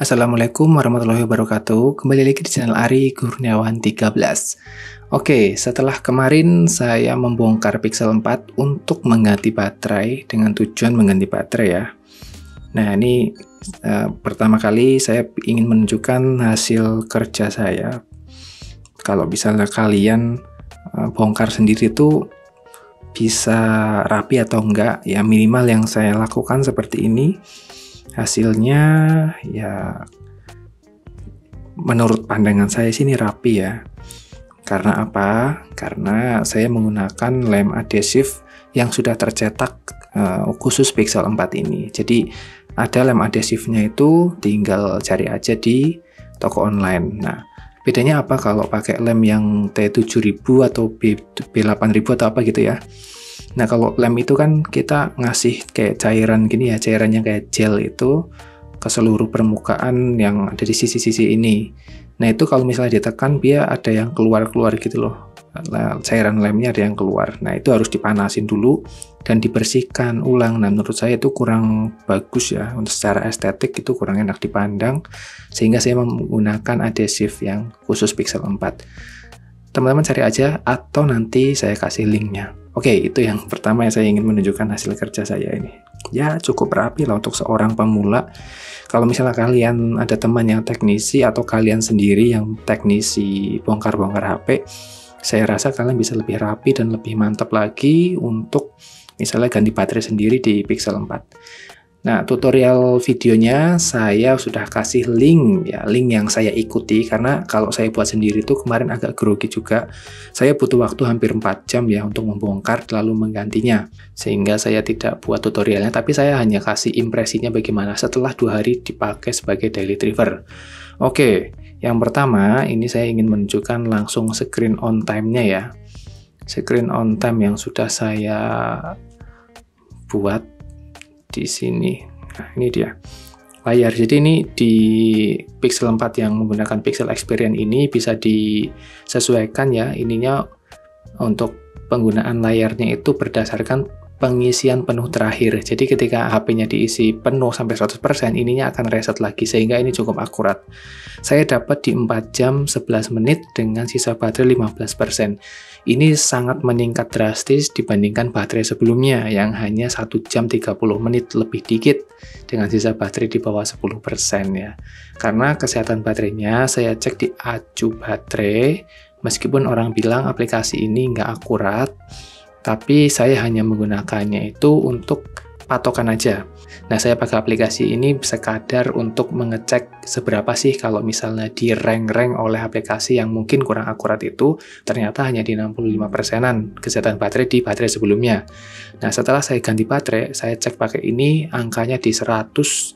Assalamualaikum warahmatullahi wabarakatuh. Kembali lagi di channel Ari Kurniawan 13. Oke, setelah kemarin saya membongkar Pixel 4 untuk mengganti baterai dengan tujuan mengganti baterai ya. Nah, ini pertama kali saya ingin menunjukkan hasil kerja saya. Kalau misalnya kalian bongkar sendiri tuh bisa rapi atau enggak, ya minimal yang saya lakukan seperti ini. Hasilnya ya menurut pandangan saya sini rapi ya. Karena apa? Karena saya menggunakan lem adhesif yang sudah tercetak khusus Pixel 4 ini. Jadi ada lem adhesifnya itu tinggal cari aja di toko online. Nah, bedanya apa kalau pakai lem yang T7000 atau B8000 atau apa gitu ya. Nah, kalau lem itu kan kita ngasih kayak cairan gini ya, cairannya kayak gel itu ke seluruh permukaan yang ada di sisi-sisi ini. Nah, itu kalau misalnya ditekan dia ada yang keluar-keluar gitu loh. Nah, cairan lemnya ada yang keluar. Nah, itu harus dipanasin dulu dan dibersihkan ulang. Nah, menurut saya itu kurang bagus ya, untuk secara estetik itu kurang enak dipandang, sehingga saya menggunakan adhesif yang khusus Pixel 4. Teman-teman cari aja atau nanti saya kasih linknya. Oke, itu yang pertama yang saya ingin menunjukkan hasil kerja saya ini. Ya, cukup rapi lah untuk seorang pemula. Kalau misalnya kalian ada teman yang teknisi atau kalian sendiri yang teknisi bongkar-bongkar HP, saya rasa kalian bisa lebih rapi dan lebih mantap lagi untuk misalnya ganti baterai sendiri di Pixel 4. Nah, tutorial videonya saya sudah kasih link ya, link yang saya ikuti karena kalau saya buat sendiri tuh kemarin agak grogi juga. Saya butuh waktu hampir 4 jam ya untuk membongkar lalu menggantinya. Sehingga saya tidak buat tutorialnya, tapi saya hanya kasih impresinya bagaimana setelah 2 hari dipakai sebagai daily driver. Oke, yang pertama ini saya ingin menunjukkan langsung screen on time-nya ya. Screen on time yang sudah saya buat di sini. Nah, ini dia layar. Jadi ini di Pixel 4 yang menggunakan Pixel Experience ini bisa disesuaikan ya, ininya untuk penggunaan layarnya itu berdasarkan pengisian penuh terakhir. Jadi ketika HP-nya diisi penuh sampai 100%, ininya akan reset lagi, sehingga ini cukup akurat. Saya dapat di 4 jam 11 menit dengan sisa baterai 15%. Ini sangat meningkat drastis dibandingkan baterai sebelumnya yang hanya 1 jam 30 menit lebih dikit dengan sisa baterai di bawah 10% ya. Karena kesehatan baterainya saya cek di Acu Baterai, meskipun orang bilang aplikasi ini nggak akurat, tapi saya hanya menggunakannya itu untuk patokan aja. Nah, saya pakai aplikasi ini sekadar untuk mengecek seberapa sih kalau misalnya di rank-rank oleh aplikasi yang mungkin kurang akurat itu, ternyata hanya di 65%-an kesehatan baterai di baterai sebelumnya. Nah, setelah saya ganti baterai, saya cek pakai ini, angkanya di 101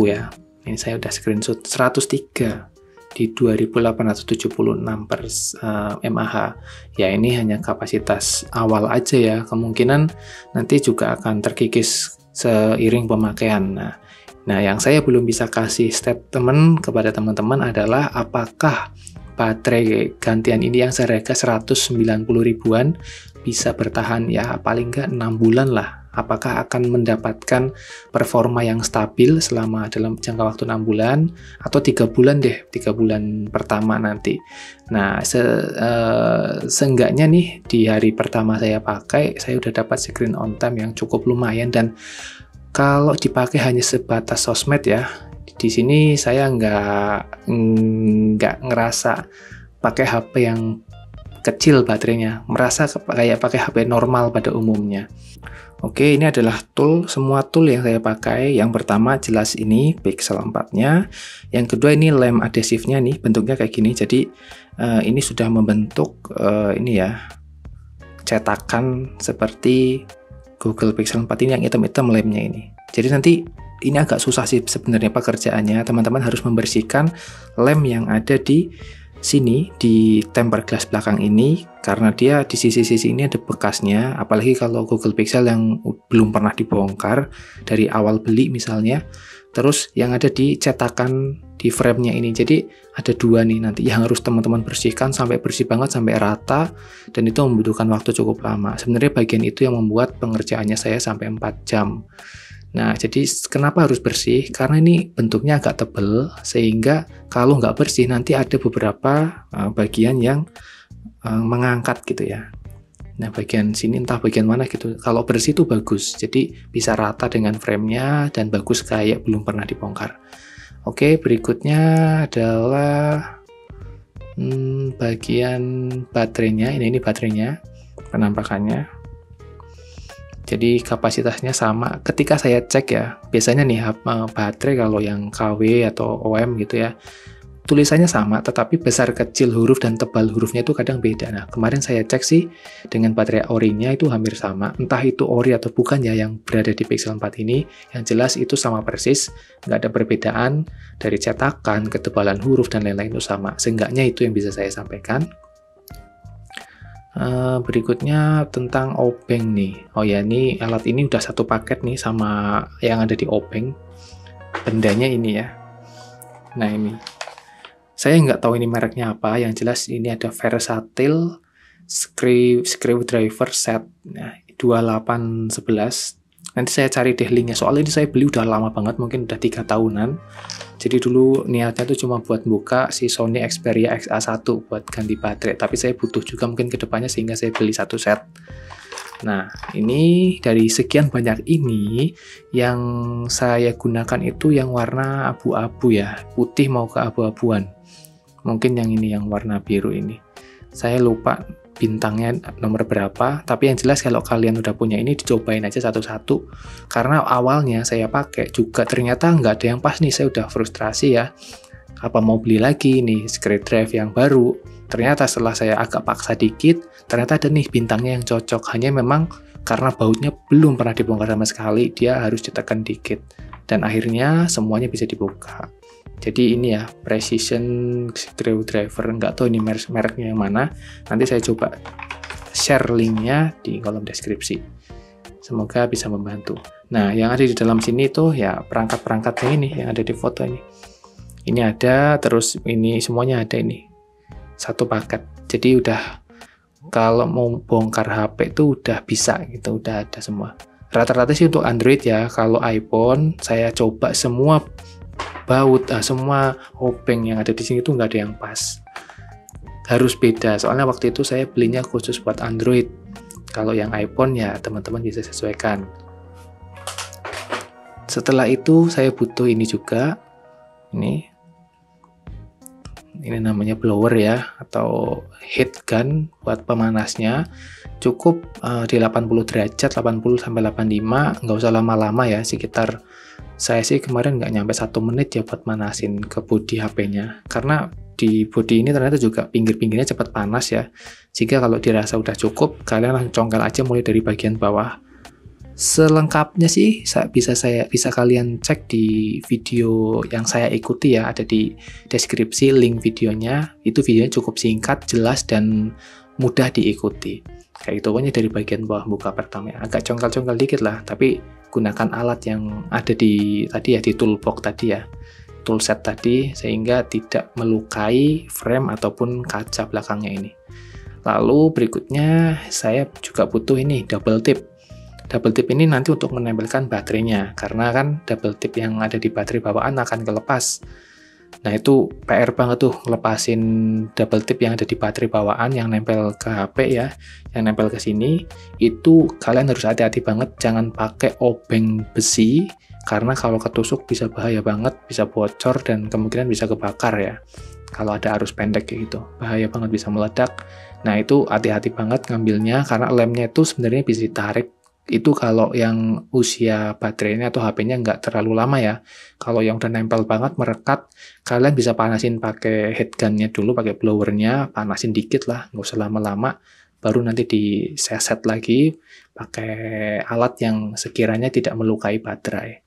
ya. Ini saya udah screenshot, 103 di 2876 per mAh. Ya, ini hanya kapasitas awal aja ya, kemungkinan nanti juga akan terkikis seiring pemakaian. Nah, yang saya belum bisa kasih statement kepada teman-teman adalah apakah baterai gantian ini yang seharga 190 ribuan bisa bertahan ya paling nggak 6 bulan lah. Apakah akan mendapatkan performa yang stabil selama dalam jangka waktu 6 bulan atau 3 bulan deh, 3 bulan pertama nanti. Nah, seenggaknya nih di hari pertama saya pakai, saya udah dapat screen on time yang cukup lumayan, dan kalau dipakai hanya sebatas sosmed ya, di sini saya nggak ngerasa pakai HP yang kecil baterainya, merasa kayak pakai HP normal pada umumnya. Oke, ini adalah semua tool yang saya pakai. Yang pertama jelas ini Pixel 4-nya. Yang kedua ini lem adhesifnya nih, bentuknya kayak gini. Jadi ini sudah membentuk ini ya, cetakan seperti Google Pixel 4 ini yang hitam-hitam lemnya ini. Jadi nanti ini agak susah sih sebenarnya pekerjaannya. Teman-teman harus membersihkan lem yang ada di sini di tempered glass belakang ini, karena dia di sisi-sisi ini ada bekasnya, apalagi kalau Google Pixel yang belum pernah dibongkar dari awal beli misalnya, terus yang ada di cetakan di frame-nya ini. Jadi ada 2 nih nanti yang harus teman-teman bersihkan sampai bersih banget, sampai rata, dan itu membutuhkan waktu cukup lama. Sebenarnya bagian itu yang membuat pengerjaannya saya sampai 4 jam. Nah, jadi kenapa harus bersih? Karena ini bentuknya agak tebal, sehingga kalau nggak bersih nanti ada beberapa bagian yang mengangkat gitu ya. Nah, bagian sini entah bagian mana gitu. Kalau bersih itu bagus, jadi bisa rata dengan framenya dan bagus kayak belum pernah dibongkar. Oke, berikutnya adalah bagian baterainya. Ini baterainya, penampakannya. Jadi kapasitasnya sama. Ketika saya cek ya, biasanya nih baterai kalau yang KW atau OM gitu ya, tulisannya sama, tetapi besar kecil huruf dan tebal hurufnya itu kadang beda. Nah, kemarin saya cek sih dengan baterai ori-nya itu hampir sama. Entah itu ori atau bukan ya yang berada di Pixel 4 ini, yang jelas itu sama persis, nggak ada perbedaan dari cetakan, ketebalan huruf, dan lain-lain itu sama. Seenggaknya itu yang bisa saya sampaikan. Berikutnya tentang obeng nih. Oh ya, ini alat ini udah satu paket nih sama yang ada di obeng. Bendanya ini ya. Nah ini. Saya nggak tahu ini mereknya apa, yang jelas ini ada Versatile Screwdriver Set. Nah, 2811. Nanti saya cari deh linknya, soalnya ini saya beli udah lama banget, mungkin udah 3 tahunan. Jadi dulu niatnya tuh cuma buat buka si Sony Xperia XA1 buat ganti baterai, tapi saya butuh juga mungkin ke depannya sehingga saya beli satu set. Nah, ini dari sekian banyak ini, yang saya gunakan itu yang warna abu-abu ya, putih mau ke abu-abuan. Mungkin yang ini, yang warna biru ini. Saya lupa bintangnya nomor berapa, tapi yang jelas kalau kalian udah punya ini, dicobain aja satu-satu. Karena awalnya saya pakai juga ternyata nggak ada yang pas nih, saya udah frustrasi ya. Apa mau beli lagi nih screwdriver yang baru? Ternyata setelah saya agak paksa dikit, ternyata ada nih bintangnya yang cocok. Hanya memang karena bautnya belum pernah dibongkar sama sekali, dia harus ditekan dikit. Dan akhirnya semuanya bisa dibuka. Jadi ini ya, Precision Screwdriver, nggak tahu ini mereknya yang mana. Nanti saya coba share linknya di kolom deskripsi. Semoga bisa membantu. Nah, yang ada di dalam sini tuh ya perangkat-perangkatnya ini, yang ada di foto ini. Ini ada, terus ini semuanya ada ini. Satu paket. Jadi udah, kalau mau bongkar HP itu udah bisa gitu, udah ada semua. Rata-rata sih untuk Android ya, kalau iPhone saya coba semua baut, semua obeng yang ada di sini tuh nggak ada yang pas. Harus beda, soalnya waktu itu saya belinya khusus buat Android. Kalau yang iPhone ya teman-teman bisa sesuaikan. Setelah itu saya butuh ini juga. Ini namanya blower ya, atau heat gun buat pemanasnya. Cukup di 80 derajat, 80 sampai 85, nggak usah lama-lama ya, sekitar saya sih kemarin nggak nyampe 1 menit ya buat manasin ke bodi HP-nya. Karena di bodi ini ternyata juga pinggir-pinggirnya cepat panas ya. Jika kalau dirasa udah cukup, kalian langsung congkel aja mulai dari bagian bawah. Selengkapnya sih bisa kalian cek di video yang saya ikuti ya, ada di deskripsi link videonya. Itu videonya cukup singkat, jelas, dan mudah diikuti. Kayak gitu, pokoknya dari bagian bawah buka pertama ya. Agak congkel-congkel dikit lah, tapi gunakan alat yang ada di toolbox tadi ya, toolset tadi, sehingga tidak melukai frame ataupun kaca belakangnya ini. Lalu berikutnya saya juga butuh ini double tip. Double tip ini nanti untuk menempelkan baterainya, karena kan double tip yang ada di baterai bawaan akan kelepas. Nah itu PR banget tuh, lepasin double tip yang ada di baterai bawaan yang nempel ke HP ya, yang nempel ke sini. Itu kalian harus hati-hati banget, jangan pakai obeng besi, karena kalau ketusuk bisa bahaya banget, bisa bocor dan kemungkinan bisa kebakar ya. Kalau ada arus pendek kayak gitu, bahaya banget, bisa meledak. Nah itu hati-hati banget ngambilnya, karena lemnya itu sebenarnya bisa ditarik. Itu kalau yang usia baterainya atau HP-nya nggak terlalu lama ya. Kalau yang udah nempel banget, merekat, kalian bisa panasin pakai headgun-nya dulu, pakai blowernya, panasin dikit lah, nggak usah lama-lama. Baru nanti diseset lagi pakai alat yang sekiranya tidak melukai baterai.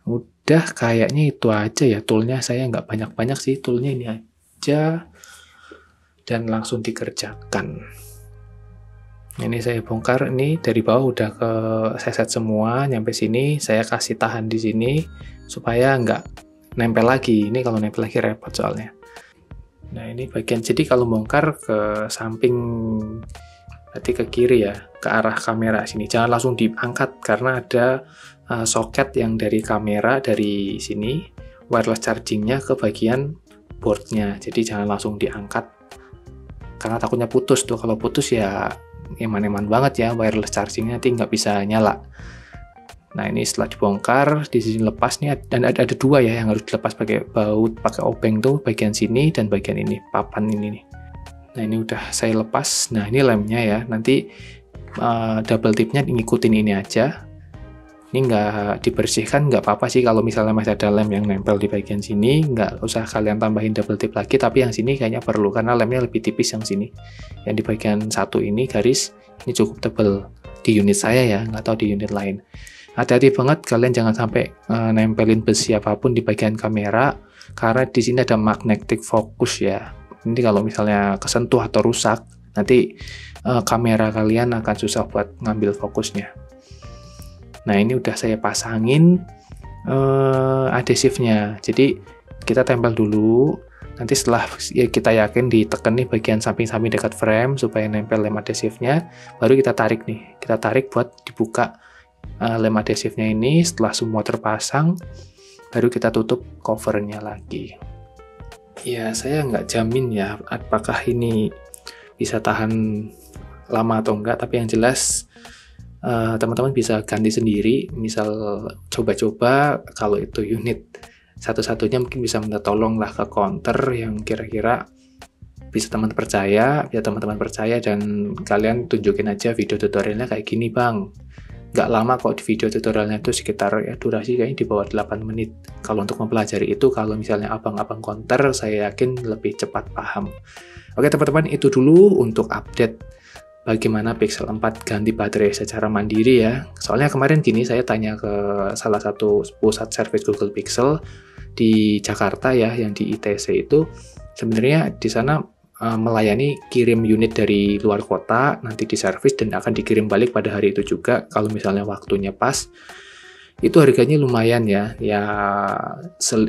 Udah kayaknya itu aja ya toolnya, saya nggak banyak-banyak sih, toolnya ini aja. Dan langsung dikerjakan. Ini saya bongkar, ini dari bawah udah ke seset semua, nyampe sini saya kasih tahan di sini supaya nggak nempel lagi. Ini kalau nempel lagi repot soalnya. Nah ini bagian, jadi kalau bongkar ke samping berarti ke kiri ya, ke arah kamera sini. Jangan langsung diangkat karena ada soket yang dari kamera dari sini, wireless chargingnya ke bagian boardnya. Jadi jangan langsung diangkat karena takutnya putus tuh. Kalau putus ya eman-eman banget ya wireless chargingnya, nanti nggak bisa nyala. Nah ini setelah dibongkar, di sini lepas nih, dan ada dua ya yang harus dilepas pakai baut, pakai obeng tuh, bagian sini dan bagian ini, papan ini nih. Nah ini udah saya lepas. Nah ini lemnya ya, nanti double tipnya ngikutin ini aja. Ini nggak dibersihkan, nggak apa-apa sih kalau misalnya masih ada lem yang nempel di bagian sini, nggak usah kalian tambahin double tip lagi, tapi yang sini kayaknya perlu, karena lemnya lebih tipis yang sini. Yang di bagian satu ini garis, ini cukup tebel di unit saya ya, nggak tahu di unit lain. Hati-hati banget kalian jangan sampai nempelin besi apapun di bagian kamera, karena di sini ada magnetic focus ya. Nanti kalau misalnya kesentuh atau rusak, nanti kamera kalian akan susah buat ngambil fokusnya. Nah ini udah saya pasangin adhesifnya. Jadi kita tempel dulu. Nanti setelah ya, kita yakin ditekan nih bagian samping-samping dekat frame supaya nempel lem adhesifnya, baru kita tarik nih. Kita tarik buat dibuka lem adhesifnya ini. Setelah semua terpasang, baru kita tutup covernya lagi. Ya saya nggak jamin ya apakah ini bisa tahan lama atau enggak, tapi yang jelas teman-teman bisa ganti sendiri. Misal coba-coba, kalau itu unit satu-satunya mungkin bisa minta tolong lah ke counter yang kira-kira bisa teman-teman percaya, dan kalian tunjukin aja video tutorialnya kayak gini bang. Nggak lama kok di video tutorialnya, itu sekitar ya durasi kayaknya di bawah 8 menit. Kalau untuk mempelajari itu, kalau misalnya abang-abang counter, saya yakin lebih cepat paham. Oke teman-teman, itu dulu untuk update bagaimana Pixel 4 ganti baterai secara mandiri ya. Soalnya kemarin gini, saya tanya ke salah satu pusat servis Google Pixel di Jakarta ya, yang di ITC itu, sebenarnya di sana melayani kirim unit dari luar kota, nanti diservis dan akan dikirim balik pada hari itu juga kalau misalnya waktunya pas. Itu harganya lumayan ya,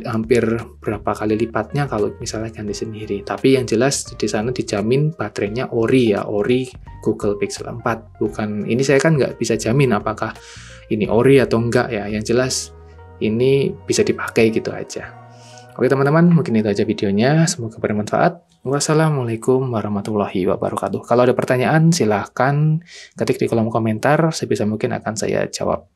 hampir berapa kali lipatnya kalau misalnya ganti sendiri. Tapi yang jelas di sana dijamin baterainya ori ya, ori Google Pixel 4. Bukan, ini saya kan nggak bisa jamin apakah ini ori atau enggak ya. Yang jelas ini bisa dipakai gitu aja. Oke teman-teman, mungkin itu aja videonya. Semoga bermanfaat. Wassalamualaikum warahmatullahi wabarakatuh. Kalau ada pertanyaan, silahkan ketik di kolom komentar. Sebisa mungkin akan saya jawab.